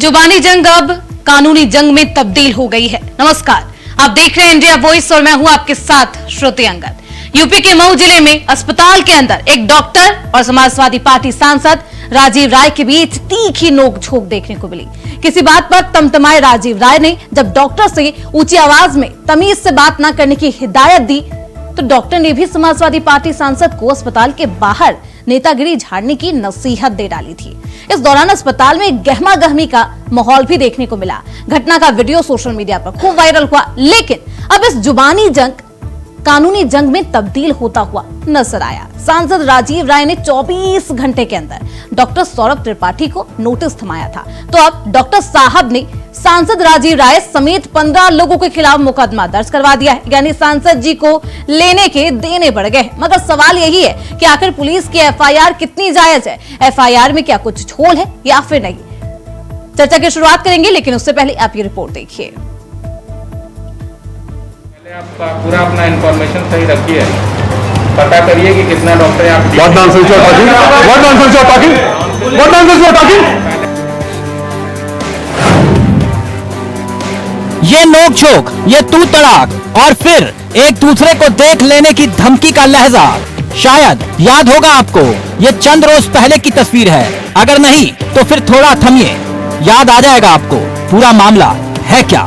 जुबानी जंग अब कानूनी जंग में तब्दील हो गई है। नमस्कार, आप देख रहे हैं इंडिया वॉइस और मैं हूं आपके साथ श्रुति अंगद। यूपी के मऊ जिले में अस्पताल के अंदर एक डॉक्टर और समाजवादी पार्टी सांसद राजीव राय के बीच तीखी नोकझोंक देखने को मिली। किसी बात पर तमतमाए राजीव राय ने जब डॉक्टर से ऊंची आवाज में तमीज से बात न करने की हिदायत दी तो डॉक्टर ने भी समाजवादी पार्टी सांसद को अस्पताल के बाहर नेतागिरी झाड़ने की नसीहत दे डाली थी। इस दौरान अस्पताल में गहमा गहमी का माहौल भी देखने को मिला। घटना का वीडियो सोशल मीडिया पर खूब वायरल हुआ, लेकिन अब इस जुबानी जंग कानूनी जंग में तब्दील होता हुआ नजर आया। सांसद राजीव राय ने 24 घंटे के अंदर डॉक्टर सौरभ त्रिपाठी को नोटिस थमाया था, तो अब डॉक्टर साहब ने सांसद राजीव राय समेत 15 लोगों के खिलाफ मुकदमा दर्ज करवा दिया है। यानी सांसद जी को लेने के देने पड़ गए। मगर सवाल यही है कि आखिर पुलिस की एफआईआर कितनी जायज है? एफआईआर में क्या कुछ झोल है या फिर नहीं? चर्चा की शुरुआत करेंगे, लेकिन उससे पहले आप ये रिपोर्ट देखिए। आपका पूरा अपना इंफॉर्मेशन सही रखिए, पता करिए कि कितना डॉक्टर आप ये नोक-झोंक, ये तू तड़ाक और फिर एक दूसरे को देख लेने की धमकी का लहजा। शायद याद होगा आपको, ये चंद रोज पहले की तस्वीर है। अगर नहीं तो फिर थोड़ा थमिए, याद आ जाएगा आपको पूरा मामला है क्या।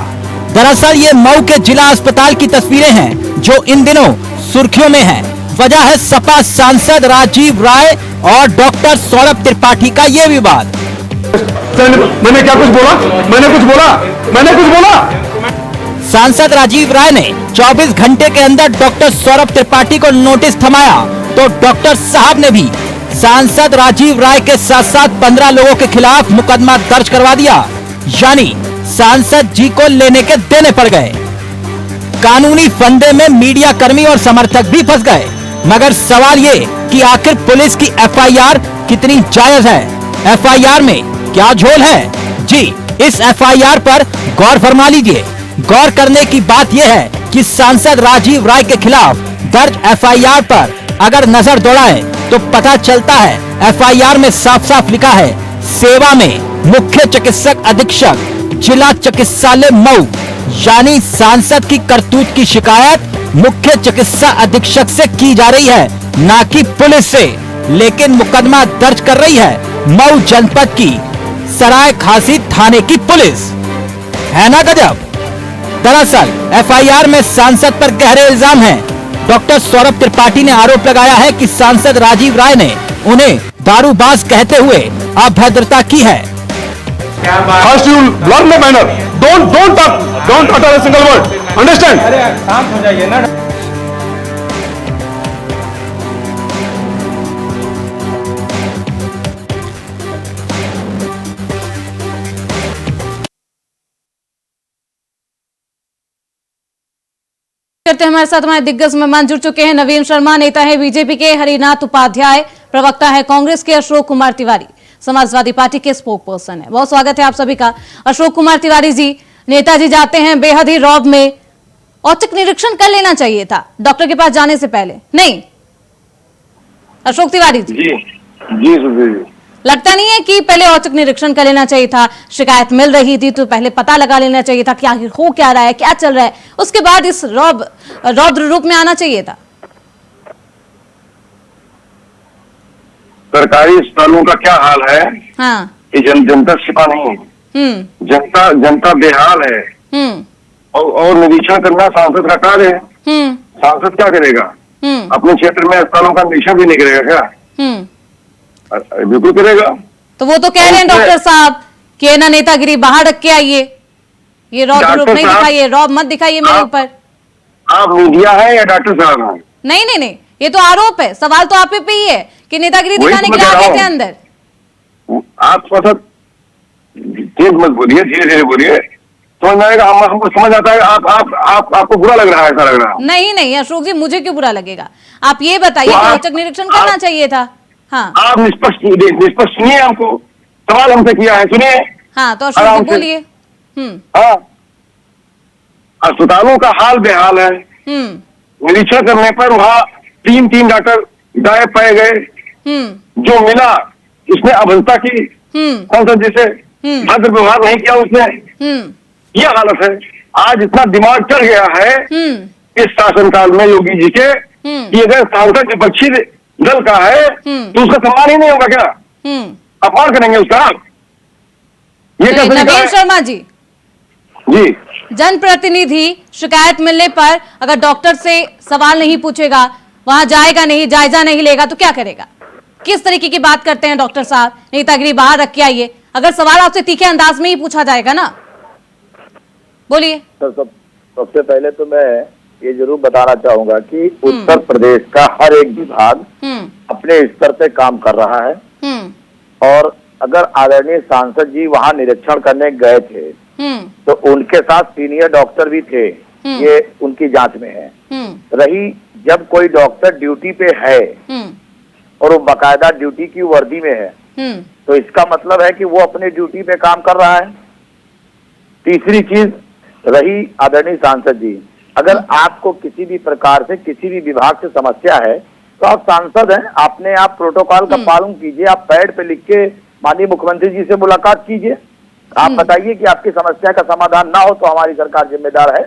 दरअसल ये मऊ के जिला अस्पताल की तस्वीरें हैं जो इन दिनों सुर्खियों में हैं। वजह है सपा सांसद राजीव राय और डॉक्टर सौरभ त्रिपाठी का ये विवाद। मैंने क्या कुछ बोला? मैंने कुछ बोला? सांसद राजीव राय ने 24 घंटे के अंदर डॉक्टर सौरभ त्रिपाठी को नोटिस थमाया, तो डॉक्टर साहब ने भी सांसद राजीव राय के साथ साथ 15 लोगों के खिलाफ मुकदमा दर्ज करवा दिया। यानी सांसद जी को लेने के देने पड़ गए। कानूनी फंदे में मीडिया कर्मी और समर्थक भी फंस गए। मगर सवाल ये कि आखिर पुलिस की एफआईआर कितनी जायज है? एफआईआर में क्या झोल है? जी, इस एफआईआर पर गौर फरमा लीजिए। गौर करने की बात यह है कि सांसद राजीव राय के खिलाफ दर्ज एफआईआर पर अगर नजर दौड़ाएं तो पता चलता है एफआईआर में साफ साफ लिखा है, सेवा में मुख्य चिकित्सक अधीक्षक जिला चिकित्सालय मऊ। यानी सांसद की करतूत की शिकायत मुख्य चिकित्सा अधीक्षक से की जा रही है, ना कि पुलिस से। लेकिन मुकदमा दर्ज कर रही है मऊ जनपद की सराय खासी थाने की पुलिस। है ना गजब। दरअसल एफआईआर में सांसद पर गहरे इल्जाम हैं। डॉक्टर सौरभ त्रिपाठी ने आरोप लगाया है कि सांसद राजीव राय ने उन्हें दारूबाज कहते हुए अभद्रता की है। First you learn the manner. Don't talk. Don't utter a single word. Understand? अरे शांत हो जाइए ना। करते हैं हमारे साथ हमारे दिग्गज मेहमान जुड़ चुके हैं। नवीन शर्मा नेता है बीजेपी के, हरिनाथ उपाध्याय प्रवक्ता है कांग्रेस के, अशोक कुमार तिवारी समाजवादी पार्टी के स्पोक पर्सन है। बहुत स्वागत है आप सभी का। अशोक कुमार तिवारी जी, नेताजी जाते हैं बेहद ही रौब में, औचक निरीक्षण कर लेना चाहिए था डॉक्टर के पास जाने से पहले, नहीं? अशोक तिवारी जी, जी। लगता नहीं है कि पहले औचक निरीक्षण कर लेना चाहिए था? शिकायत मिल रही थी तो पहले पता लगा लेना चाहिए था कि आखिर हो क्या रहा है, क्या चल रहा है, उसके बाद इस रौद्र रूप में आना चाहिए था। सरकारी अस्पतालों का क्या हाल है? हाँ, कि जनता छिपा नहीं है। जनता बेहाल है। और निरीक्षण करना सांसद का कार्य है। सांसद क्या करेगा? अपने क्षेत्र में अस्पतालों का निरीक्षण भी नहीं करेगा क्या? बिल्कुल करेगा। तो वो तो कह रहे हैं डॉक्टर साहब कि ना नेतागिरी बाहर रख के आइए, ये रौद्र रूप नहीं दिखाइए, रौब मत दिखाइए मेरे ऊपर। आप मीडिया है या डॉक्टर साहब हैं? नहीं, ये तो आरोप है। सवाल तो आप पे ही है कि नेतागिरी दिखाने के लिए आ गए थे अंदर। आप थोड़ा तेज मत बोलिए, धीरे धीरे बोलिए, समझ आएगा। हमको समझ आता है। आपको बुरा लग रहा है, ऐसा लग रहा है। नहीं अशोक जी, मुझे क्यों बुरा लगेगा? आप ये बताइए कि औचक निरीक्षण करना चाहिए था। हाँ, आप निष्पक्ष सुनिए, हमको सवाल हमसे किया है, सुनिए। हाँ, तो अशोक जी बोलिए। हाँ, अस्पतालों का हाल बेहाल है। निरीक्षण करने पर वहाँ तीन डॉक्टर गायब पाए गए। जो मिला उसने अभद्रता की सांसद जी से। भद्र व्यवहार नहीं किया उसने, ये हालत है। आज इतना दिमाग चढ़ गया है इस शासनकाल में योगी जी के कि अगर सांसद विपक्षी दल का है तो उसका सम्मान ही नहीं होगा क्या? अपमान करेंगे उसका? ये क्या तरीका नवीन है? शर्मा जी, जी, जनप्रतिनिधि शिकायत मिलने पर अगर डॉक्टर से सवाल नहीं पूछेगा, वहां जाएगा नहीं, जायजा नहीं लेगा, तो क्या करेगा? किस तरीके की बात करते हैं डॉक्टर साहब? नेतागिरी बाहर रख के आइए। अगर सवाल आपसे तीखे अंदाज में ही पूछा जाएगा ना, बोलिए। सबसे पहले तो मैं ये जरूर बताना चाहूंगा कि उत्तर प्रदेश का हर एक विभाग अपने स्तर पे काम कर रहा है और अगर आदरणीय सांसद जी वहां निरीक्षण करने गए थे तो उनके साथ सीनियर डॉक्टर भी थे, ये उनकी जांच में है। रही जब कोई डॉक्टर ड्यूटी पे है और वो बाकायदा ड्यूटी की वर्दी में है तो इसका मतलब है कि वो अपने ड्यूटी पे काम कर रहा है। तीसरी चीज रही आदरणीय सांसद जी, अगर आपको किसी भी प्रकार से किसी भी विभाग से समस्या है तो आप सांसद हैं, अपने आप प्रोटोकॉल का पालन कीजिए, आप पैड पे लिख के माननीय मुख्यमंत्री जी से मुलाकात कीजिए, आप बताइए कि आपकी समस्या का समाधान ना हो तो हमारी सरकार जिम्मेदार है।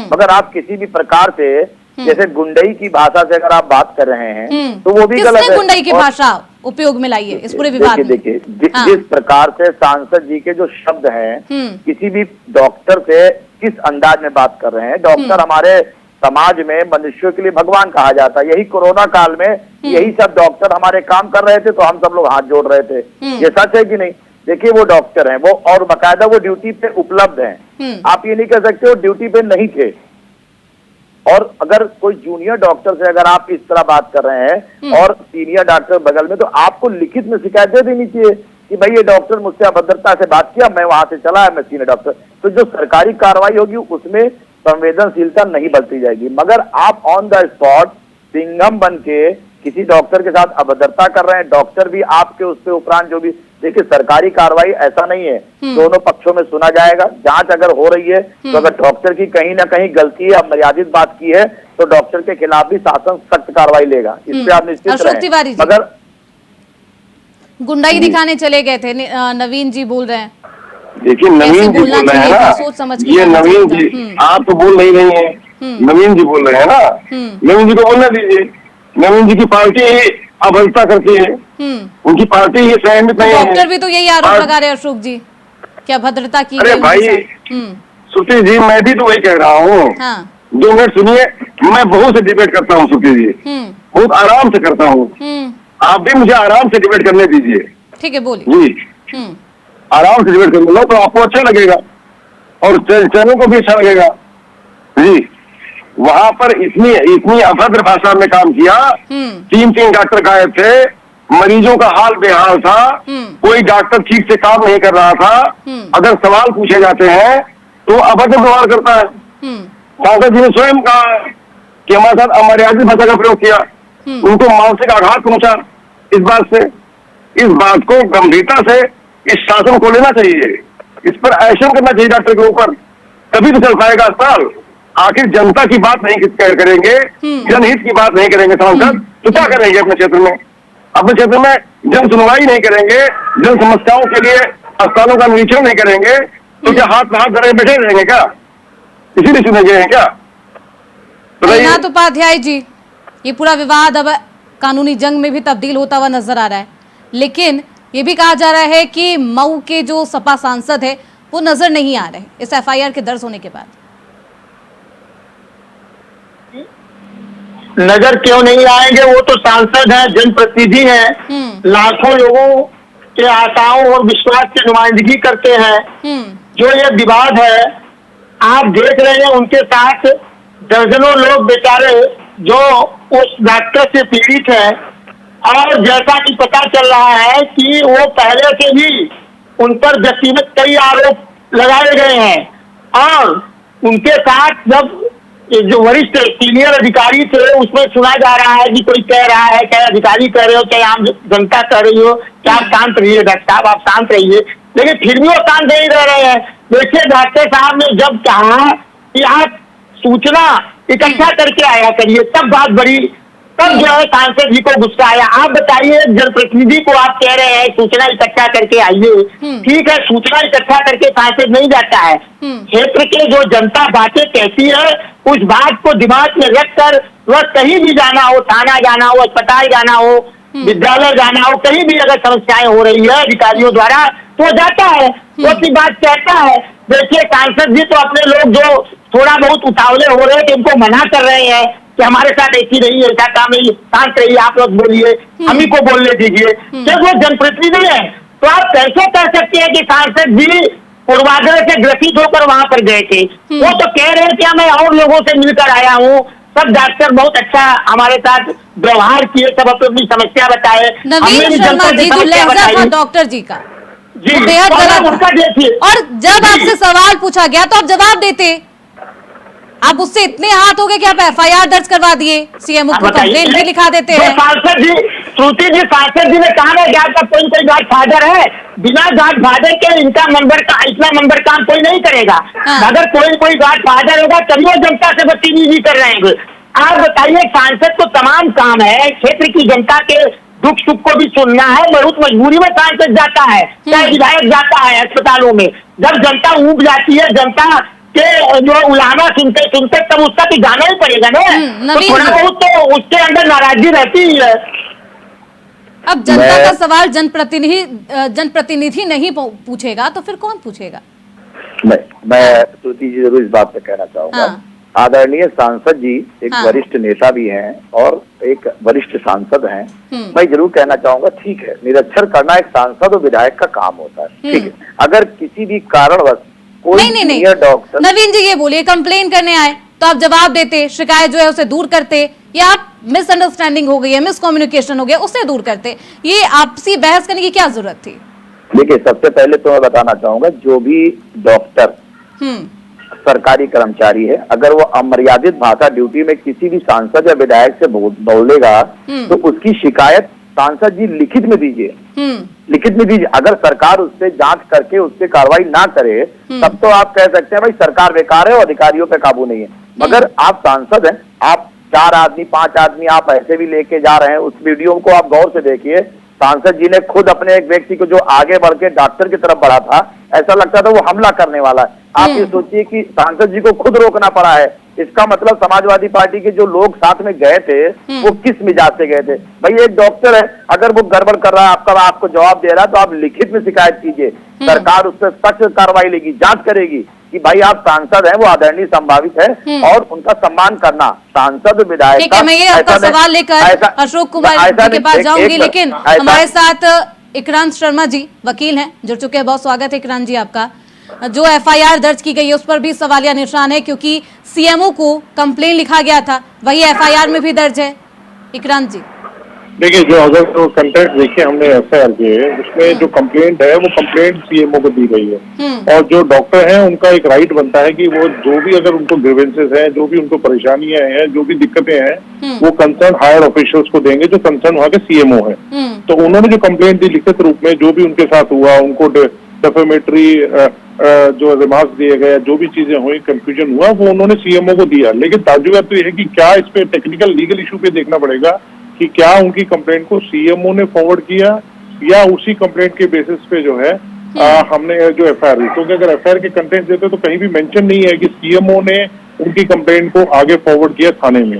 मगर आप किसी भी प्रकार से जैसे गुंडई की भाषा से अगर आप बात कर रहे हैं तो वो भी गलत है। गुंडई की भाषा उपयोग में लाइए इस पूरे विवाद में। देखिए जिस प्रकार से सांसद जी के जो शब्द हैं किसी भी डॉक्टर से किस अंदाज में बात कर रहे हैं, डॉक्टर हमारे समाज में मनुष्यों के लिए भगवान कहा जाता है। यही कोरोना काल में यही सब डॉक्टर हमारे काम कर रहे थे तो हम सब लोग हाथ जोड़ रहे थे, ये सच है कि नहीं? देखिए वो डॉक्टर हैं वो और बाकायदा वो ड्यूटी पे उपलब्ध हैं, आप ये नहीं कह सकते वो ड्यूटी पे नहीं थे। और अगर कोई जूनियर डॉक्टर से अगर आप इस तरह बात कर रहे हैं और सीनियर डॉक्टर बगल में, तो आपको लिखित में शिकायत दे देनी चाहिए कि भाई ये डॉक्टर मुझसे अभद्रता से बात किया, मैं वहां से चला है, मैं सीनियर डॉक्टर। तो जो सरकारी कार्रवाई होगी उसमें संवेदनशीलता नहीं बरती जाएगी। मगर आप ऑन द स्पॉट सिंघम बन के किसी डॉक्टर के साथ अभद्रता कर रहे हैं, डॉक्टर भी आपके उसके उपरांत जो भी, देखिए सरकारी कार्रवाई ऐसा नहीं है, दोनों पक्षों में सुना जाएगा, जांच अगर हो रही है तो अगर डॉक्टर की कहीं ना कहीं गलती है, मर्यादित बात की है तो डॉक्टर के खिलाफ भी शासन सख्त कार्रवाई लेगा, इस पे आप निश्चित रहें। मगर गुंडाई दिखाने चले गए थे, नवीन जी बोल रहे हैं। देखिए नवीन जी बोल रहे हैं ना, ये नवीन जी आप तो बोल नहीं रही हैं, नवीन जी बोल रहे हैं ना, नवीन जी को बोलने दीजिए। नवीन जी की पार्टी अभद्रता करती है, उनकी पार्टी ये सहमत नहीं है। डॉक्टर भी तो यही आरोप लगा रहे हैं अशोक जी, क्या भद्रता की? अरे भाई श्रुति जी मैं भी तो वही कह रहा हूँ, 2 मिनट सुनिए। मैं बहुत से डिबेट करता हूँ श्रुति जी, बहुत आराम से करता हूँ, आप भी मुझे आराम से डिबेट करने दीजिए। ठीक है बोलिए जी, आराम से डिबेट करने लो तो आपको अच्छा लगेगा और चैनल को भी अच्छा लगेगा जी। वहां पर इतनी अभद्र भाषा में काम किया, 3 डॉक्टर गायब थे, मरीजों का हाल बेहाल था, कोई डॉक्टर ठीक से काम नहीं कर रहा था, अगर सवाल पूछे जाते हैं तो अभद्र व्यवहार करता है। सांसद जी ने स्वयं कहा कि हमारे साथ अमर्यादित भाषा का प्रयोग किया, उनको मानसिक आघात पहुंचा। इस बात को गंभीरता से इस शासन को लेना चाहिए, इस पर एक्शन करना चाहिए डॉक्टर के ऊपर, तभी तो चल पाएगा अस्पताल। आखिर जनता की बात नहीं करेंगे, जनहित की बात नहीं करेंगे सांसद, तो क्या करेंगे अपने क्षेत्र में? अपने क्षेत्र में जन सुनवाई नहीं करेंगे, जन समस्याओं के लिए अस्पतालों का निरीक्षण नहीं करेंगे, तो क्या हाथ में हाथ धरे बैठे रहेंगे क्या? इसीलिए चुने गए हैं क्या? नाथ उपाध्याय जी, ये पूरा विवाद अब कानूनी जंग में भी तब्दील होता हुआ नजर आ रहा है, लेकिन ये भी कहा जा रहा है कि मऊ के जो सपा सांसद है वो नजर नहीं आ रहे इस एफआईआर के दर्ज होने के बाद। नजर क्यों नहीं आएंगे? वो तो सांसद हैं, जनप्रतिनिधि हैं, लाखों लोगों के आशाओं और विश्वास की नुमाइंदगी करते हैं। जो ये विवाद है आप देख रहे हैं, उनके साथ दर्जनों लोग बेचारे जो उस डॉक्टर से पीड़ित हैं, और जैसा कि पता चल रहा है कि वो पहले से भी उन पर व्यक्तिगत कई आरोप लगाए गए हैं, और उनके साथ जब जो वरिष्ठ सीनियर अधिकारी थे उसमें सुना जा रहा है कि कोई कह रहा है, चाहे अधिकारी कह रहे हो चाहे आम जनता कह रही हो कि आप शांत रहिए डॉक्टर साहब, आप शांत रहिए, लेकिन फिर भी वो शांत नहीं रह रहे हैं। देखिए डॉक्टर साहब ने जब कहा कि आप सूचना इकट्ठा करके आया करिए, तब बात बड़ी तब जो है सांसद जी को गुस्सा आया। आप बताइए, जनप्रतिनिधि को आप कह रहे हैं सूचना इकट्ठा करके आइए, ठीक है, सूचना इकट्ठा करके सांसद नहीं जाता है। क्षेत्र के जो जनता बातें कहती है उस बात को दिमाग में रखकर वह कहीं भी जाना हो, थाना जाना हो, अस्पताल जाना हो, विद्यालय जाना हो, कहीं भी अगर समस्याएं हो रही है अधिकारियों द्वारा तो जाता है, वो की बात कहता है। देखिए सांसद जी तो अपने लोग जो थोड़ा बहुत उतावले हो रहे हैं कि उनको मना कर रहे हैं कि हमारे साथ ऐसी नहीं, ऐसा काम नहीं, शांत रहिए, आप लोग बोलिए, हम ही को बोलने दीजिए। जब वो जनप्रतिनिधि है तो आप कैसे कह सकते हैं कि सांसद जी पूर्वाग्रह से ग्रसित होकर वहां पर गए थे? वो तो कह रहे हैं कि मैं और लोगों से मिलकर आया हूँ, सब डॉक्टर बहुत अच्छा हमारे साथ व्यवहार किए, सब अपनी समस्या बताए। नवीन शर्मा जी, जो लहजा था डॉक्टर जी का जी बेहद गलत उनका देखिए। और जब आपसे सवाल पूछा गया तो आप जवाब देते, आप उससे इतने हाथ हो गए कि आप एफआईआर दर्ज करवा दिए, सीएमओ को कंप्लेंट भी लिखा देते हैं। सांसद जी, श्रुति जी, सांसद जी ने कहा है कि आपका कोई गॉड फादर है, बिना गॉड फादर के इतना नंबर काम कोई नहीं करेगा। अगर कोई गॉड फादर होगा तभी वो जनता से बदतमीजी कर रहे हैं। आप बताइए, सांसद को तमाम काम है, क्षेत्र की जनता के दुख सुख को भी सुनना है, बहुत मजबूरी में सांसद जाता है, चाहे विधायक जाता है अस्पतालों में। जब जनता ऊब जाती है, जनता के जो उलाहना सुनते सुनते तब उसका भी गाना ही पड़ेगा ना, तो थोड़ा बहुत तो उसके अंदर नाराजगी रहती ही है। अब जनता का सवाल जनप्रतिनिधि नहीं पूछेगा तो फिर कौन पूछेगा? मैं श्रुति जी जरूर इस बात पे कहना चाहूंगा। हाँ। आदरणीय सांसद जी एक हाँ। वरिष्ठ नेता भी हैं और एक वरिष्ठ सांसद हैं। मैं जरूर कहना चाहूंगा, ठीक है, निरीक्षण करना एक सांसद और विधायक का काम होता है, ठीक है। अगर किसी भी कारणवश कोई नहीं डॉक्टर, नवीन जी ये बोलिए, कंप्लेन करने आए तो आप जवाब देते, शिकायत जो है उसे दूर करते, या आप मिसअंडरस्टैंडिंग हो गई है, मिसकम्युनिकेशन हो गया, उसे दूर करते? ये आपसी बहस करने की क्या जरूरत थी? देखिए, सबसे पहले तो मैं बताना चाहूंगा, जो भी डॉक्टर सरकारी कर्मचारी है, अगर वो अमर्यादित भाषा ड्यूटी में किसी भी सांसद या विधायक से बोलेगा तो उसकी शिकायत सांसद जी लिखित में दीजिए, लिखित में दीजिए। अगर सरकार उससे जांच करके उससे कार्रवाई ना करे तब तो आप कह सकते हैं भाई सरकार बेकार है और अधिकारियों पे काबू नहीं है। मगर आप सांसद हैं, आप 4 आदमी 5 आदमी आप ऐसे भी लेके जा रहे हैं, उस वीडियो को आप गौर से देखिए। सांसद जी ने खुद अपने एक व्यक्ति को जो आगे बढ़ के डॉक्टर की तरफ बढ़ा था, ऐसा लगता था वो हमला करने वाला है। आप ये सोचिए कि सांसद जी को खुद रोकना पड़ा है। इसका मतलब समाजवादी पार्टी के जो लोग साथ में गए थे वो किस मिजाज से गए थे? भाई एक डॉक्टर है, अगर वो गड़बड़ कर रहा है, आपको जवाब दे रहा है, तो आप लिखित में शिकायत कीजिए, सरकार उस पर सख्त कार्रवाई लेगी, जांच करेगी कि भाई आप सांसद हैं, वो आदरणीय संभावित है और उनका सम्मान करना सांसद विधायक। ठीक है, मैं ये आपका सवाल लेकर अशोक कुमार के पास जाऊंगी, लेकिन हमारे साथ इकरान शर्मा जी वकील हैं, जुड़ चुके हैं। बहुत स्वागत है इकरान जी आपका। जो एफआईआर दर्ज की गई है उस पर भी सवालिया निशान है, क्योंकि सीएमओ को कंप्लेन लिखा गया था, वही एफआईआर में भी दर्ज है। इकरान जी देखिए, जो अगर तो कंटेंट देखिए हमने एफआईआर के, उसमें जो कंप्लेंट है वो कंप्लेंट सीएमओ को दी गई है, और जो डॉक्टर हैं उनका एक राइट बनता है कि वो जो भी अगर उनको ग्रीवेंसेस हैं, जो भी उनको परेशानियां हैं, जो भी दिक्कतें हैं, वो कंसर्न हायर ऑफिशियल्स को देंगे जो कंसर्न वहाँ के सीएमओ है। तो उन्होंने जो कंप्लेंट दी लिखित रूप में, जो भी उनके साथ हुआ, उनको डेफेमेटरी जो रिमार्क्स दिए गए, जो भी चीजें हुई, कंफ्यूजन हुआ, वो उन्होंने सीएमओ को दिया। लेकिन ताज्जुब तो ये है कि क्या इस पे टेक्निकल लीगल इशू पे देखना पड़ेगा कि क्या उनकी कंप्लेंट को सीएमओ ने फॉरवर्ड किया या उसी कंप्लेंट के बेसिस पे जो है हमने जो एफआईआर दी। क्योंकि अगर एफआईआर के कंटेंट देते तो कहीं भी मेंशन नहीं है कि सीएमओ ने उनकी कंप्लेंट को आगे फॉरवर्ड किया थाने में।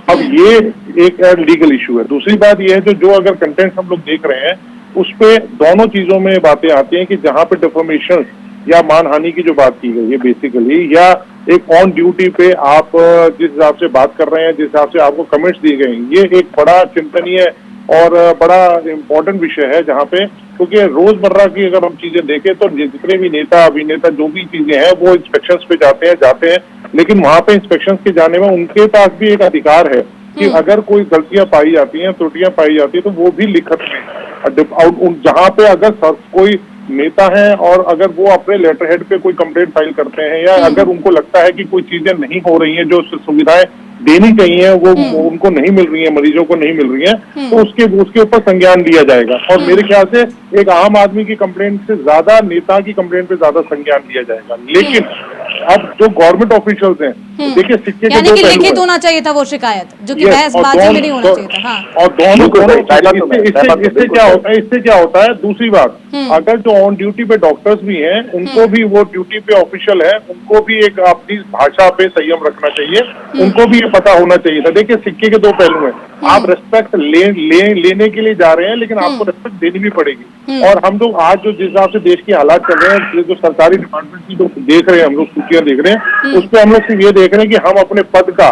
अब ये एक लीगल इशू है। दूसरी बात ये है जो अगर कंटेंट हम लोग देख रहे हैं उस पे दोनों चीजों में बातें आती हैं कि जहां पे डिफॉर्मेशन या मानहानि की जो बात की गई है बेसिकली, या एक ऑन ड्यूटी पे आप जिस हिसाब से बात कर रहे हैं, जिस हिसाब से आपको कमेंट्स दिए गए, ये एक बड़ा चिंतनीय और बड़ा इम्पोर्टेंट विषय है, जहाँ पे क्योंकि रोजमर्रा की अगर हम चीजें देखें तो जितने भी नेता अभिनेता जो भी चीजें हैं वो इंस्पेक्शंस पे जाते हैं, लेकिन वहां पे इंस्पेक्शंस के जाने में उनके पास भी एक अधिकार है कि अगर कोई गलतियां पाई जाती हैं, त्रुटियां पाई जाती है, तो वो भी लिखत में, जहाँ पे अगर कोई नेता है और अगर वो अपने लेटर हेड पे कोई कंप्लेंट फाइल करते हैं, या अगर उनको लगता है कि कोई चीजें नहीं हो रही हैं, जो सुविधाएं देनी चाहिए वो उनको नहीं मिल रही है, मरीजों को नहीं मिल रही है, तो उसके ऊपर संज्ञान लिया जाएगा। और मेरे ख्याल से एक आम आदमी की कंप्लेंट से ज्यादा नेता की कंप्लेंट पे ज्यादा संज्ञान लिया जाएगा। लेकिन अब जो गवर्नमेंट ऑफिशियल्स हैं, देखिए सिक्के के यानी दो कि पहलू लिखित हैं। होना चाहिए था वो शिकायत, जो कि Yes, बहसबाजी में नहीं होना चाहिए था। हाँ। और दोनों बिल्कुल, इससे क्या होता है दूसरी बात, अगर जो ऑन ड्यूटी पे डॉक्टर्स भी हैं उनको भी, वो ड्यूटी पे ऑफिशियल है, उनको भी एक अपनी भाषा पे संयम रखना चाहिए, उनको भी ये पता होना चाहिए था। देखिए सिक्के के दो पहलू हैं, आप रेस्पेक्ट लेने के लिए जा रहे हैं, लेकिन आपको रेस्पेक्ट देनी भी पड़ेगी। और हम लोग आज जो जिस हिसाब से देश के हालात चल रहे हैं, जो सरकारी डिपार्टमेंट की जो देख रहे हैं, हम लोग सूचियां देख रहे हैं, उस पर हम लोग सिर्फ ये देख रहे हैं कि हम अपने पद का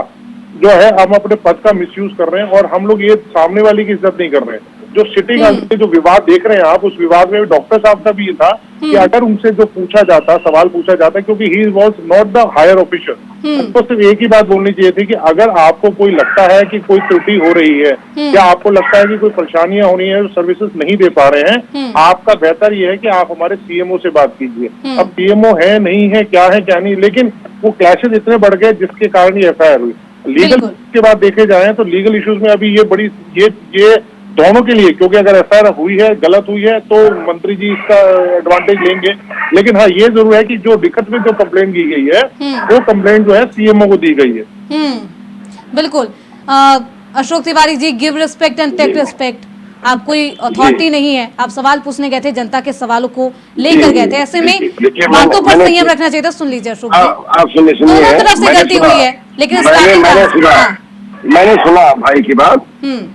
जो है, हम अपने पद का मिसयूज कर रहे हैं, और हम लोग ये सामने वाले की इज्जत नहीं कर रहे हैं। जो सिटिंग जो विवाद देख रहे हैं आप, उस विवाद में डॉक्टर साहब का भी ये था कि अगर उनसे जो पूछा जाता, सवाल पूछा जाता, क्योंकि he was not the higher official, तो सिर्फ एक ही बात बोलनी चाहिए थी कि अगर आपको कोई लगता है कि कोई त्रुटि हो रही है, या आपको लगता है कि कोई परेशानियां हो रही है, सर्विसेज नहीं दे पा रहे हैं, आपका बेहतर ये है कि आप हमारे सीएमओ से बात कीजिए। अब सीएमओ है नहीं है, क्या है क्या नहीं, लेकिन वो क्लैशेज इतने बढ़ गए जिसके कारण ये एफआईआर हुई। लीगल के बाद देखे जाए तो लीगल इश्यूज में अभी ये बड़ी ये दोनों के लिए, क्योंकि अगर एफआईआर हुई है, गलत हुई है, तो मंत्री जी इसका एडवांटेज लेंगे, लेकिन हाँ ये जरूर है कि जो लिखित में जो कंप्लेंट की गई है, वो कंप्लेंट जो है सीएमओ को दी गई है। बिल्कुल। Ashok Tiwari ji, give respect and take respect. आप कोई अथॉरिटी नहीं है, आप सवाल पूछने गए थे, जनता के सवालों को लेकर गए थे, ऐसे में बातों पर संयम रखना चाहिए था। सुन लीजिए अशोक जी, आप सुनिए, दोनों तरफ से गलती हुई है, लेकिन मैंने सुना भाई की बात,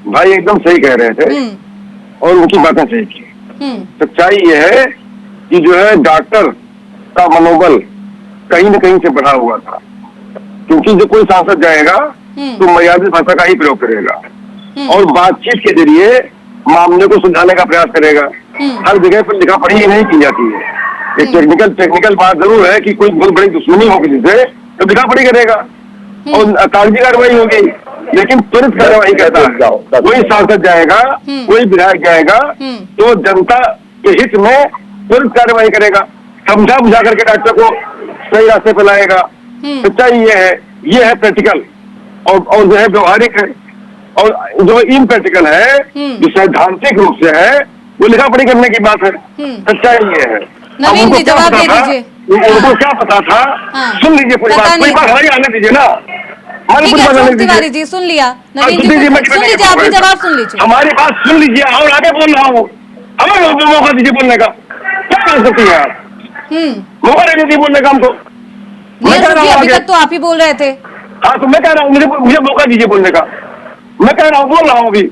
भाई एकदम सही कह रहे थे और उनकी बातें सही की। सच्चाई ये है कि जो है डॉक्टर का मनोबल कहीं न कहीं से बढ़ा हुआ था, क्योंकि जो कोई सांसद जाएगा तो मर्यादित भाषा का ही प्रयोग करेगा और बातचीत के जरिए मामले को सुलझाने का प्रयास करेगा। हर जगह पर लिखा पढ़ी नहीं की जाती है। एक टेक्निकल बात जरूर है कि कोई बहुत बड़ी दुश्मनी हो किसी से तो लिखा पढ़ी करेगा और कागजी कार्रवाई होगी, लेकिन तुरंत कार्रवाई करता है। कोई सांसद जाएगा, कोई विधायक जाएगा तो जनता के हित में तुरंत कार्रवाई करेगा, समझा बुझा करके डॉक्टर को सही रास्ते पर लाएगा। सच्चाई ये है प्रैक्टिकल और जो है व्यवहारिक है, और जो इम्प्रैक्टिकल है, जो सैद्धांतिक रूप से है, वो लिखा पढ़ी करने की बात है। सच्चाई ये है। नवीन जी जवाब दे दीजिए। उनको क्या पता था? सुन लीजिए पूरी बात हमारी आने दीजिए ना। ठीक है अशोक तिवारी जी, सुन लिया। नवीन जी सुन लीजिए, आप भी जवाब सुन लीजिए। हमारी बात सुन लीजिए और आगे बोल रहा हूँ, हमें मौका दीजिए बोलने का। क्या कर सकती है आप? मौका नहीं दीजिए बोलने का हमको। अभी तक तो आप ही बोल रहे थे। हाँ तो मैं कह रहा हूँ, मुझे मौका दीजिए बोलने का। मैं कह रहा हूँ, बोल रहा हूँ अभी।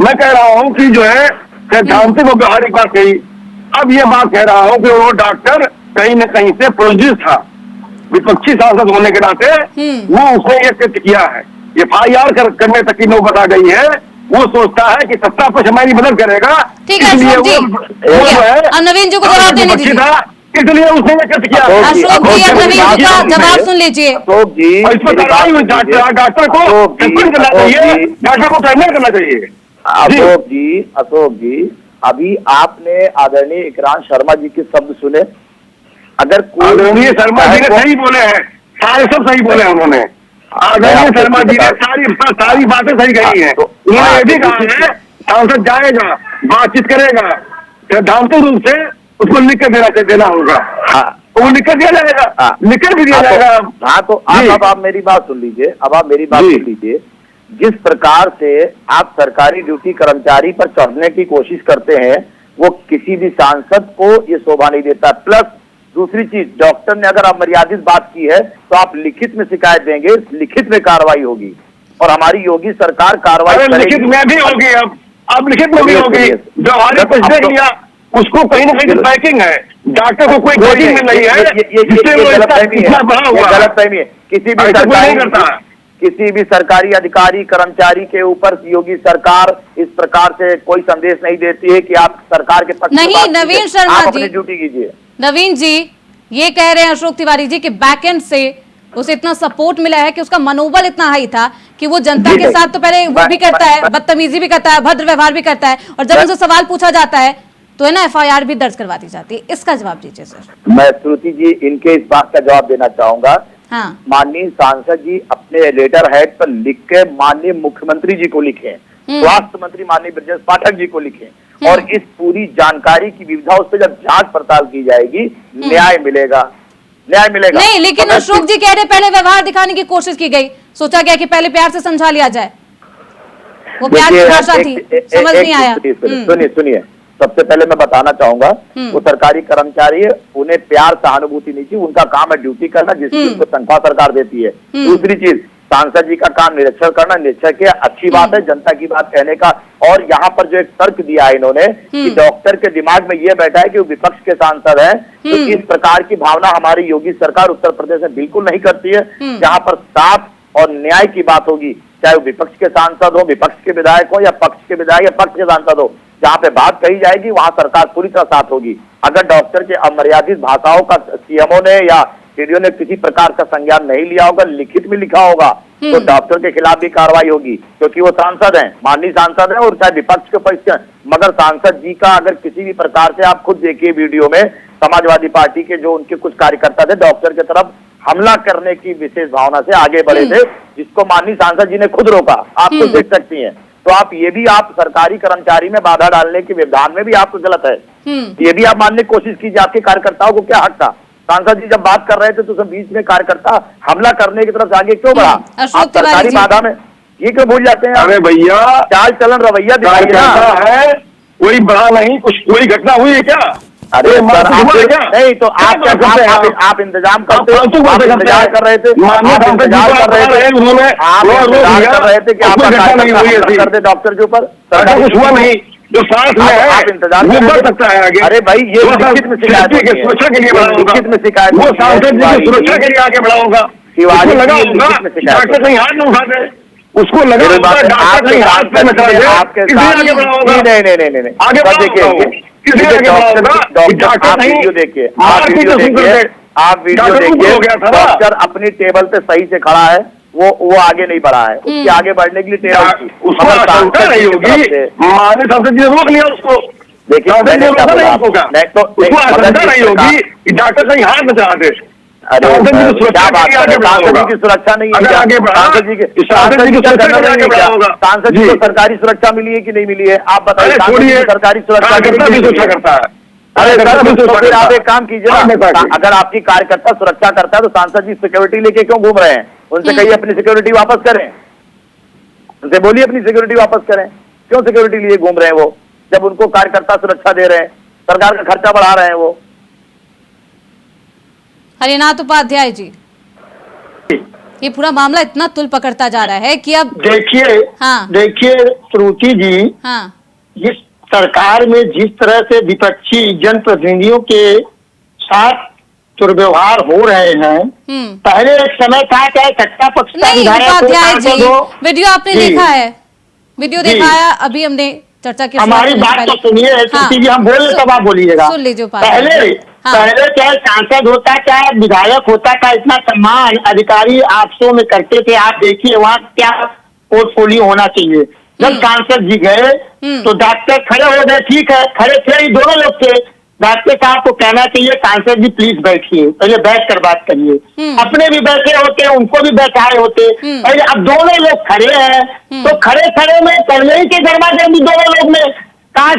मैं कह रहा हूँ कि जो है सैद्धांतिक और व्यवहारिक बात कही। अब ये बात कह रहा हूँ कि वो डॉक्टर कहीं न कहीं से प्रोड्यूस था, विपक्षी सांसद होने के नाते वो उसने ये कृत्य किया है। एफआईआर करने तक की नौबत आ गई है। वो सोचता है कि सत्ता पक्ष हमारी मदद करेगा, इसलिए वो नवीन जी को जवाब देने दीजिए, इसलिए उसने ये कृत्य किया। अशोक जी अब नवीन जी का जवाब सुन लीजिए। अशोक जी, इस पर डॉक्टर को सस्पेंड करना चाहिए, डॉक्टर को टर्मिनेट करना चाहिए। अशोक जी, अभी आपने आदरणीय इकराम शर्मा जी के शब्द सुने। अगर आदरणीय शर्मा जी ने सही बोले हैं, सारे सब सही बोले हैं उन्होंने। आदरणीय शर्मा जी ने सारी बातें सही कही हैं। उन्होंने ये भी कहा है सांसद जाएगा, बातचीत करेगा, सैद्धांतिक रूप से उसको लिख कर देना होगा। वो लिख कर दिया जाएगा, लिख कर भी दिया जाएगा। हाँ तो अब आप मेरी बात सुन लीजिए। अब आप मेरी बात सुन लीजिए। जिस प्रकार से आप सरकारी ड्यूटी कर्मचारी पर चढ़ने की कोशिश करते हैं, वो किसी भी सांसद को ये शोभा नहीं देता। प्लस दूसरी चीज, डॉक्टर ने अगर अमर्यादित बात की है तो आप लिखित में शिकायत देंगे, लिखित में कार्रवाई होगी और हमारी योगी सरकार कार्रवाई लिखित में भी होगी। अब लिखित में भी होगी। व्यवहारिक कुछ देख लिया, उसको कहीं ना कहीं पैकिंग है, डॉक्टर को कोई कोचिंग में नहीं है, गलतफहमी है। किसी भी सरकारी अधिकारी कर्मचारी के ऊपर योगी सरकार इस प्रकार से कोई संदेश नहीं देती है कि आप सरकार के पक्ष नहीं। नवीन शर्मा जी, अपनी ड्यूटी कीजिए। नवीन जी ये कह रहे हैं अशोक तिवारी जी कि बैकएंड से उसे इतना सपोर्ट मिला है कि उसका मनोबल इतना हाई था कि वो जनता के साथ तो पहले वो भी करता है, बदतमीजी भी करता है, भद्र व्यवहार भी करता है, और जब उनसे सवाल पूछा जाता है तो है ना एफआईआर भी दर्ज करवा दी जाती है। इसका जवाब दीजिए सर। मैं श्रुति जी इनके इस बात का जवाब देना चाहूंगा। हाँ। माननीय सांसद जी अपने लेटर हेड पर लिख के माननीय मुख्यमंत्री जी को लिखे, स्वास्थ्य मंत्री माननीय ब्रजेश पाठक जी को लिखे, और इस पूरी जानकारी की विविधा उस पर जब जांच पड़ताल की जाएगी न्याय मिलेगा। न्याय मिलेगा। नहीं, लेकिन तो अशोक जी कह रहे पहले व्यवहार दिखाने की कोशिश की गई, सोचा गया कि पहले प्यार से समझा लिया जाए, वो प्यार की भाषा थी, समझ नहीं आया। सुनिए, सबसे पहले मैं बताना चाहूंगा, वो सरकारी कर्मचारी है, उन्हें प्यार सहानुभूति नहीं चाहिए, उनका काम है ड्यूटी करना, जिसकी उनको तनख्वाह सरकार देती है। दूसरी चीज, सांसद जी का काम निरीक्षण करना, निरीक्षण की अच्छी बात है, जनता की बात कहने का। और यहाँ पर जो एक तर्क दिया है इन्होंने कि डॉक्टर के दिमाग में ये बैठा है कि वो विपक्ष के सांसद है, तो इस प्रकार की भावना हमारी योगी सरकार उत्तर प्रदेश में बिल्कुल नहीं करती है। जहाँ पर साफ और न्याय की बात होगी, चाहे वो विपक्ष के सांसद हो, विपक्ष के विधायक हो, या पक्ष के विधायक या पक्ष के सांसद हो, जहाँ पे बात कही जाएगी वहां सरकार पूरी तरह साथ होगी। अगर डॉक्टर के अमर्यादित भाषाओं का सीएमओ ने या सीडीओ ने किसी प्रकार का संज्ञान नहीं लिया होगा, लिखित में लिखा होगा, तो डॉक्टर के खिलाफ भी कार्रवाई होगी, क्योंकि वो सांसद हैं, माननीय सांसद हैं, और चाहे विपक्ष के पक्ष के। मगर सांसद जी का अगर किसी भी प्रकार से, आप खुद देखिए वीडियो में, समाजवादी पार्टी के जो उनके कुछ कार्यकर्ता थे डॉक्टर की तरफ हमला करने की विशेष भावना से आगे बढ़े थे, जिसको माननीय सांसद जी ने खुद रोका, आप तो देख सकती हैं। तो आप ये भी, आप सरकारी कर्मचारी में बाधा डालने के विधान में भी आपको गलत है, ये भी आप मानने की कोशिश कीजिए। आपके कार्यकर्ताओं को क्या हक था? सांसद जी जब बात कर रहे थे तो सब बीच में कार्यकर्ता हमला करने की तरफ आगे क्यों बढ़ा? आप सरकारी बाधा में ये क्यों भूल जाते हैं? अरे भैया, चाल चलन रवैया है, कोई बढ़ा नहीं, कुछ कोई घटना हुई है क्या? अरे सर, नहीं तो आप इंतजाम करते, इंतजार कर रहे थे, इंतजार कर रहे थे, उन्होंने कर रहे थे कि आपका कर दे डॉक्टर के ऊपर, कुछ हुआ नहीं, जो सांस में है आप इंतजार वो बढ़ सकता है आगे। अरे भाई, ये लिखित में शिकायत, सुरक्षा के लिए लिखित में शिकायत, वो सांसद जी की सुरक्षा के लिए आगे बढ़ाऊंगा। शिवाजी लगा होगा डॉक्टर कहीं हाथ न उठा दे, उसको लगा होगा डॉक्टर कहीं हाथ पे न चला दे, आगे बढ़ाऊंगा। नहीं आगे देखिए, आप वीडियो देखिए, आप वीडियो देखिए, डॉक्टर अपनी टेबल पे सही से खड़ा है, वो आगे नहीं बढ़ा है, उसके आगे बढ़ने के लिए टेबल की उसको आशंका नहीं होगी, माननीय सांसद जी ने रोक लिया उसको। देखिए, उसको आशंका नहीं होगी कि डॉक्टर कहीं हाथ न चला दे। अरे क्या बात है, सांसद जी की सुरक्षा नहीं है, सांसद जी की सांसद जी को सरकारी सुरक्षा मिली है कि नहीं मिली है? आप बताइए, सरकारी सुरक्षा करता है। अरे सर, फिर आप एक काम कीजिए ना, अगर आपकी कार्यकर्ता सुरक्षा करता है तो सांसद जी सिक्योरिटी लेके क्यों घूम रहे हैं? उनसे कहिए अपनी सिक्योरिटी वापस करें, उनसे बोलिए अपनी सिक्योरिटी वापस करें। क्यों सिक्योरिटी लिए घूम रहे हैं वो, जब उनको कार्यकर्ता सुरक्षा दे रहे हैं, सरकार का खर्चा बढ़ा रहे हैं वो? हरिनाथ उपाध्याय जी, ये पूरा मामला इतना तुल पकड़ता जा रहा है कि अब देखिए श्रुति जी, जिस सरकार में जिस तरह से विपक्षी जनप्रतिनिधियों के साथ दुर्व्यवहार हो रहे हैं, पहले एक समय था चाहे सत्ता पक्ष का उपाध्याय जी, वीडियो आपने देखा है, वीडियो दिखाया, अभी हमने चर्चा की, हमारी बात तो सुनिए श्रुति जी, हम बोले तब आप बोलिएगा। सुन लीजिए, पहले चाहे सांसद होता चाहे विधायक होता था, इतना सम्मान अधिकारी आपसों में करते थे। आप देखिए वहाँ क्या पोर्टफोलियो होना चाहिए। जब सांसद जी गए तो डॉक्टर खड़े हो गए, ठीक है, खड़े थे, दोनों लोग थे। डॉक्टर साहब को कहना चाहिए सांसद जी प्लीज बैठिए, पहले बैठ कर बात करिए, अपने भी बैठे होते, उनको भी बैठाए होते पहले। अब दोनों लोग खड़े हैं तो खड़े खड़े में पहले ही के दरवाजे भी दोनों लोग में आप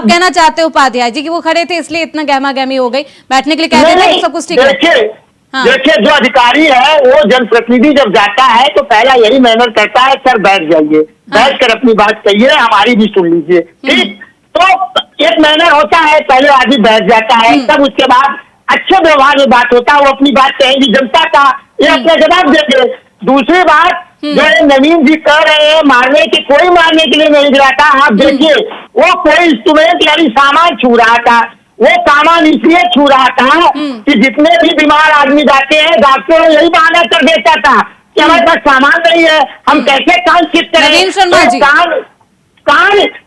कहना चाहते हो उपाध्याय जी कि वो खड़े थे इसलिए इतना गहमा गहमी हो गई, बैठने के लिए कह देते तो सब कुछ ठीक है। देखिए जो अधिकारी है वो जनप्रतिनिधि जब जाता है तो पहला यही मैनर करता है, सर बैठ जाइए, बैठ कर अपनी बात कहिए, हमारी भी सुन लीजिए, ठीक। तो एक मैनर होता है, पहले आदमी बैठ जाता है, तब उसके बाद अच्छे व्यवहार में बात होता है, वो अपनी बात कहेंगी, जनता का ये अपना जवाब देंगे। दूसरी बात जो नवीन जी कह रहे हैं मारने की, कोई मारने के लिए नहीं गिरा था। आप देखिए वो कोई इंस्ट्रूमेंट यानी सामान छू रहा था, वो सामान इसलिए छू रहा था कि जितने भी बीमार आदमी जाते हैं डॉक्टर यही बहाना कर देता था कि हमारे पास सामान नहीं है, हम कैसे कान चेक करें।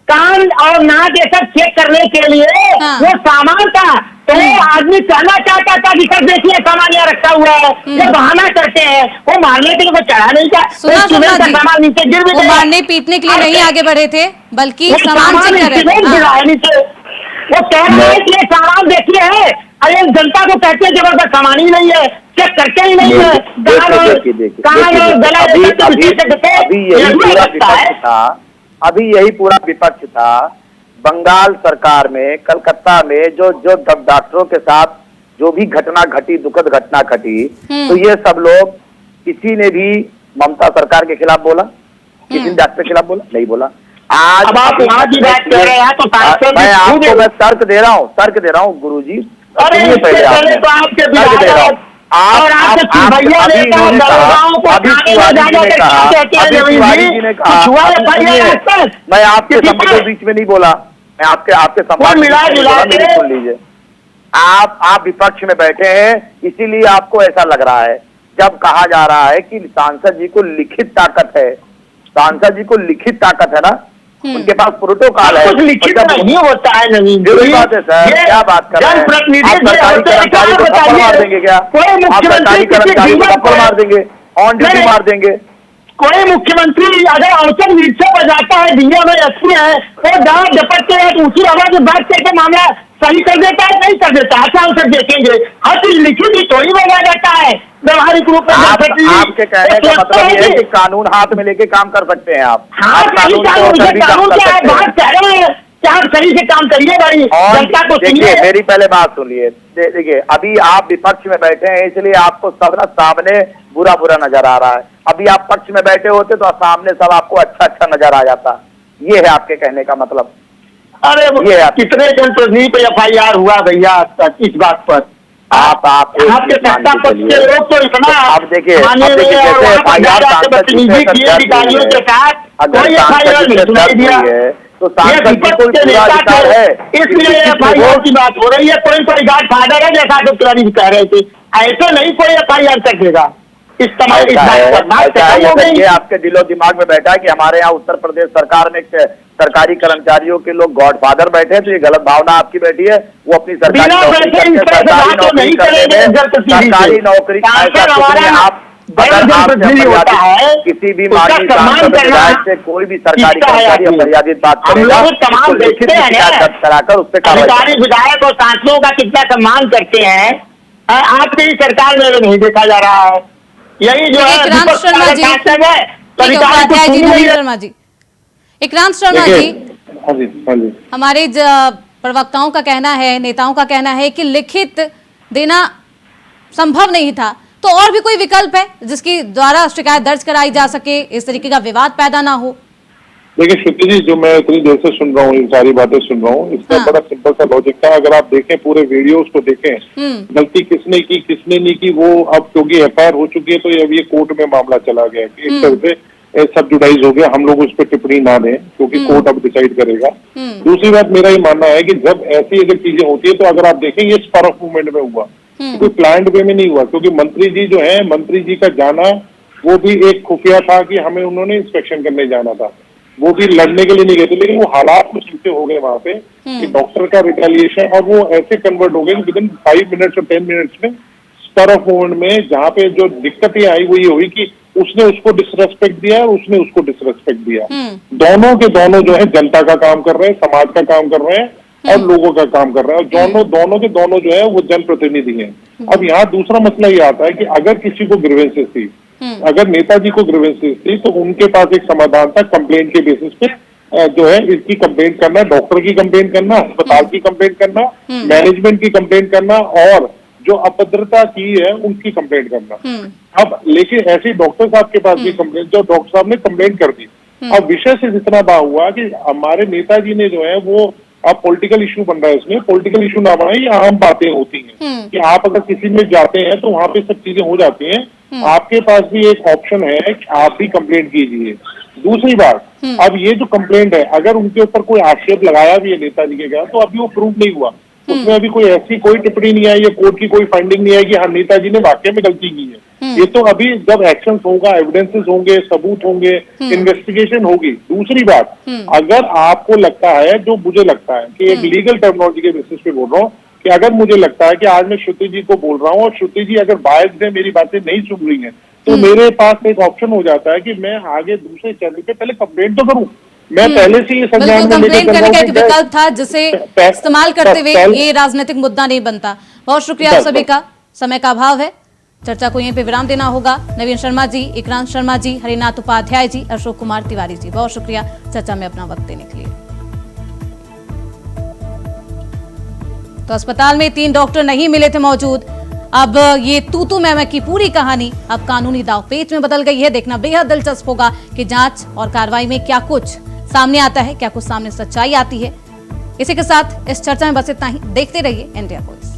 कान और नाक ये सब चेक करने के लिए वो सामान था, तो वो आदमी कहना चाहता था कि सर देखिए सामान यहाँ रखा हुआ है, ये बहाना करते हैं, वो मारने के लिए वो चढ़ा नहीं था, सामान नीचे गिर भी, मारने पीटने के लिए नहीं आगे बढ़े थे, बल्कि सामान चेक कर रहे थे। वो कह रहे हैं कि सामान देखिए है, अरे जनता को कहते हैं जबरदस्त सामान ही नहीं है, चेक करते ही नहीं है, अभी यही पूरा विपक्ष था। बंगाल सरकार में, कलकत्ता में जो डॉक्टरों के साथ जो भी घटना घटी, दुखद घटना घटी, तो ये सब लोग, किसी ने भी ममता सरकार के खिलाफ बोला, किसी ने डॉक्टर के खिलाफ बोला? नहीं बोला। आज अब आप वहाँ की बात कर रहे हैं तो मैं आपको मैं तर्क दे रहा हूँ गुरुजी। अरे इससे पहले तो आपके विधायक और आपके चिरभैया नेता दरोगाओं को थाने में जाने के क्या कहते हैं नवीन जी? कुछ हुआ है? मैं आपके संबंध के बीच में नहीं बोला, मैं आपके संबंध मिला जुला के सुन लीजिए। आप विपक्ष में बैठे हैं, इसीलिए आपको ऐसा लग रहा है। जब कहा जा रहा है कि सांसद जी को लिखित ताकत है, सांसद जी को लिखित ताकत है ना, उनके पास प्रोटोकॉल है, कुछ लिखित नहीं होता है नवीन जी। यही बात है सर, क्या बात कर रहे हैं? आप सरकारी कर्मचारी को थप्पड़ मार देंगे क्या? आप सरकारी कर्मचारी को थप्पड़ मार देंगे, ऑन ड्यूटी मार देंगे? कोई मुख्यमंत्री अगर अवसर रिक्शा पर जाता है, डीएम है, एसपी है, तो जहाँ झपटते हैं तो उसी आवाज में बात करके मामला सही कर देता है, नहीं कर देता? अच्छा अवसर देखेंगे, हर चीज लिखी थी थोड़ी बना जाता है व्यवहारिक रूप में। आपके कहने का मतलब ये है कि कानून हाथ में लेके काम कर सकते हैं आप? हाँ, कानून क्या है? बात कह रहे हैं क्या? आप सही से काम करिए भाई, जनता को सुनिए। मेरी पहले बात सुनिए, देखिए अभी आप विपक्ष में बैठे हैं, इसलिए आपको सब ना सामने बुरा बुरा नजर आ रहा है। अभी आप पक्ष में बैठे होते तो सामने सब आपको अच्छा अच्छा नजर आ जाता। ये है आपके कहने का मतलब? अरे ये कितने जनप्रतिनिधि पे FIR हुआ भैया इस बात पर? आपके सत्ता पक्ष के लोग तो इतना अब देखिए प्रतिनिधि किए अधिकारियों के साथ कोई FIR नहीं सुनाई दिया, तो सांसद जी को पूरा अधिकार है, इसलिए FIR की बात हो रही है। कोई गार्ड फादर है जैसा तो तिवारी जी कह रहे थे, ऐसे नहीं कोई FIR सकेगा। इस ये आपके दिलो दिमाग में बैठा है कि हमारे यहाँ उत्तर प्रदेश सरकार में सरकारी कर्मचारियों के लोग गॉडफादर बैठे हैं, तो ये गलत भावना आपकी बैठी है। वो अपनी सरकारी नौकरी करने में, सरकारी नौकरी आप किसी भी माननीय सांसद विधायक से कोई भी सरकारी कर्मचारी मर्यादित बात करेगा, कराकर उस पर सरकारी विधायक और सांसदों का कितना सम्मान करते हैं, आपकी सरकार में नहीं देखा जा रहा है। यही जो है इकराम शर्मा जी, इकराम शर्मा जी, हमारे प्रवक्ताओं का कहना है, नेताओं का कहना है कि लिखित देना संभव नहीं था, तो और भी कोई विकल्प है जिसकी द्वारा शिकायत दर्ज कराई जा सके, इस तरीके का विवाद पैदा ना हो? देखिए श्रुति जी, जो मैं इतनी देर से सुन रहा हूँ, इन सारी बातें सुन रहा हूँ, इसका बड़ा सिंपल सा लॉजिक था। अगर आप देखें पूरे वीडियोस को देखें, गलती किसने की किसने नहीं की, वो अब क्योंकि FIR हो चुकी है तो अब ये कोर्ट में मामला चला गया कि एक तरह से सब जुडाइज हो गया। हम लोग उस पर टिप्पणी ना दें क्योंकि कोर्ट अब डिसाइड करेगा। दूसरी बात मेरा ये मानना है कि जब ऐसी अगर चीजें होती है तो अगर आप देखें ये स्पर ऑफ मूवमेंट में हुआ, कोई प्लान्ड वे में नहीं हुआ। क्योंकि मंत्री जी जो है, मंत्री जी का जाना वो भी एक खुफिया था कि हमें उन्होंने इंस्पेक्शन करने जाना था, वो भी लड़ने के लिए नहीं गए थे। लेकिन वो हालात कुछ ऐसे हो गए वहां पे कि डॉक्टर का रिटेलिएशन, और वो ऐसे कन्वर्ट हो गए विद इन 5 मिनट्स और 10 मिनट्स में स्पर ऑफ मूवमेंट में। जहाँ पे जो दिक्कतें आई वो ये हुई कि उसने उसको डिसरेस्पेक्ट दिया और उसने उसको डिसरेस्पेक्ट दिया। दोनों के दोनों जो है जनता का काम कर रहे हैं, समाज का काम कर रहे हैं और लोगों का काम कर रहे हैं, और दोनों के दोनों जो है वो जनप्रतिनिधि हैं। अब यहाँ दूसरा मसला ये आता है कि अगर किसी को ग्रीवेंसेस थी, अगर नेताजी को ग्रीवेंसेस थी, तो उनके पास एक समाधान था कंप्लेंट के बेसिस पे जो है इसकी कंप्लेंट करना, डॉक्टर की कंप्लेंट करना, अस्पताल की कंप्लेंट करना, मैनेजमेंट की कंप्लेंट करना और जो अभद्रता की है उनकी कंप्लेंट करना। अब लेकिन ऐसे डॉक्टर साहब के पास भी कंप्लेंट, जो डॉक्टर साहब ने कंप्लेंट कर दी। अब विषय से इतना बा हुआ कि हमारे नेताजी ने जो है वो, अब पॉलिटिकल इशू बन रहा है, इसमें पॉलिटिकल इशू ना बनाए, ये आम बातें होती हैं कि आप अगर किसी में जाते हैं तो वहां पे सब चीजें हो जाती हैं। आपके पास भी एक ऑप्शन है कि आप भी कंप्लेंट कीजिए। दूसरी बात, अब ये जो कंप्लेंट है, अगर उनके ऊपर कोई आक्षेप लगाया भी है नेताजी के खिलाफ, तो अभी वो प्रूव नहीं हुआ, उसमें अभी कोई ऐसी कोई टिप्पणी नहीं आई है, कोर्ट की कोई फाइंडिंग नहीं आई कि हाँ नेताजी ने वाकई में गलती की है। ये तो अभी जब एक्शन होगा, एविडेंसेस होंगे, सबूत होंगे, इन्वेस्टिगेशन होगी। दूसरी बात, अगर आपको लगता है, जो मुझे लगता है कि एक लीगल टर्मिनोलॉजी के बेसिस पे बोल रहा हूँ, कि अगर मुझे लगता है कि आज मैं श्रुति जी को बोल रहा हूँ और श्रुति जी अगर बायस्ड है, मेरी बातें नहीं सुन रही हैं, तो मेरे पास एक ऑप्शन हो जाता है कि मैं आगे दूसरे चैनल पे पहले कंप्लेंट तो करूँ। मैं पहले से ये संज्ञान में लेकर करने का एक विकल्प था जिसे इस्तेमाल करते हुए ये राजनीतिक मुद्दा नहीं बनता। बहुत शुक्रिया आप सभी का, समय का अभाव है, चर्चा को यहीं पे विराम देना होगा। नवीन शर्मा जी, इकराम शर्मा जी, हरिनाथ उपाध्याय जी, अशोक कुमार तिवारी जी, बहुत शुक्रिया चर्चा में अपना वक्त देने के लिए। तो अस्पताल में 3 डॉक्टर नहीं मिले थे मौजूद। अब ये तू मैं की पूरी कहानी अब कानूनी दांवपेच में बदल गई है। देखना बेहद दिलचस्प होगा कि जांच और कार्रवाई में क्या कुछ सामने आता है, क्या कुछ सामने सच्चाई आती है। इसी के साथ इस चर्चा में बस इतना ही। देखते रहिए इंडिया वॉइस।